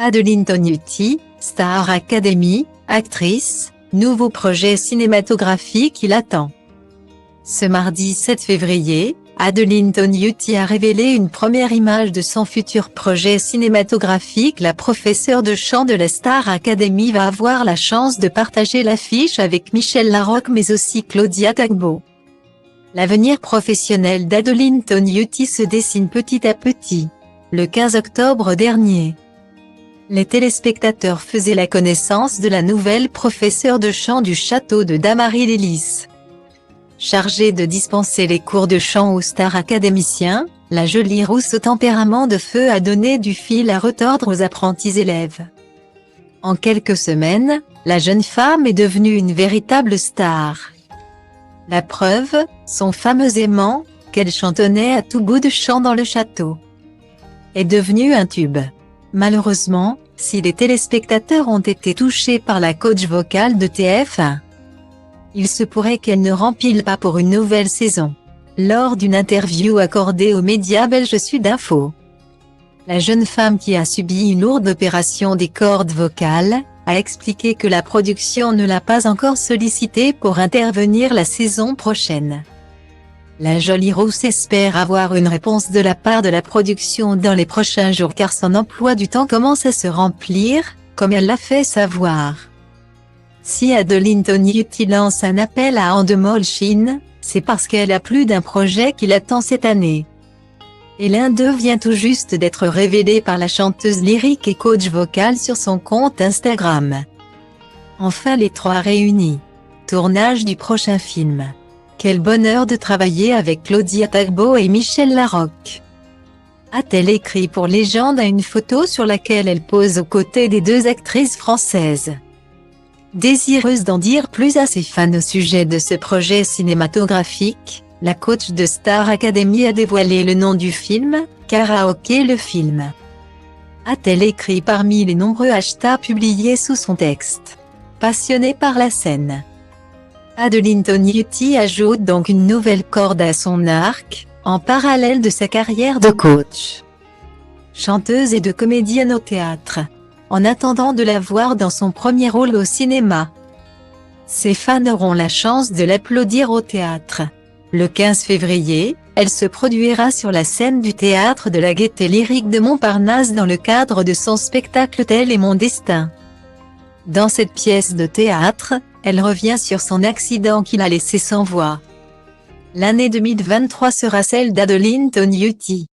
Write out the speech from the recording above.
Adeline Tognuti, Star Academy, actrice, nouveau projet cinématographique qui l'attend. Ce mardi 7 février, Adeline Tognuti a révélé une première image de son futur projet cinématographique. La professeure de chant de la Star Academy va avoir la chance de partager l'affiche avec Michel Larocque mais aussi Claudia Tagbo. L'avenir professionnel d'Adeline Tognuti se dessine petit à petit. Le 15 octobre dernier, les téléspectateurs faisaient la connaissance de la nouvelle professeure de chant du château de Damary-les-Lys. Chargée de dispenser les cours de chant aux stars académiciens, la jolie rousse au tempérament de feu a donné du fil à retordre aux apprentis élèves. En quelques semaines, la jeune femme est devenue une véritable star. La preuve, son fameux aimant, qu'elle chantonnait à tout bout de champ dans le château, est devenu un tube. Malheureusement, si les téléspectateurs ont été touchés par la coach vocale de TF1, il se pourrait qu'elle ne rempile pas pour une nouvelle saison. Lors d'une interview accordée aux médias belges Sudinfo, la jeune femme qui a subi une lourde opération des cordes vocales, a expliqué que la production ne l'a pas encore sollicitée pour intervenir la saison prochaine. La jolie rousse espère avoir une réponse de la part de la production dans les prochains jours car son emploi du temps commence à se remplir, comme elle l'a fait savoir. Si Adeline Tognuti lance un appel à Endemol Shine, c'est parce qu'elle a plus d'un projet qui l'attend cette année. Et l'un d'eux vient tout juste d'être révélé par la chanteuse lyrique et coach vocale sur son compte Instagram. Enfin les trois réunis. Tournage du prochain film. Quel bonheur de travailler avec Claudia Tagbo et Michel Larocque, a-t-elle écrit pour Légende à une photo sur laquelle elle pose aux côtés des deux actrices françaises. Désireuse d'en dire plus à ses fans au sujet de ce projet cinématographique, la coach de Star Academy a dévoilé le nom du film, Karaoké le film. A-t-elle écrit parmi les nombreux hashtags publiés sous son texte. Passionnée par la scène, Adeline Tognuti ajoute donc une nouvelle corde à son arc, en parallèle de sa carrière de coach, chanteuse et de comédienne au théâtre, en attendant de la voir dans son premier rôle au cinéma. Ses fans auront la chance de l'applaudir au théâtre. Le 15 février, elle se produira sur la scène du théâtre de la Gaîté Lyrique de Montparnasse dans le cadre de son spectacle Tel est mon destin. Dans cette pièce de théâtre, elle revient sur son accident qui l'a laissée sans voix. L'année 2023 sera celle d'Adeline Tognuti.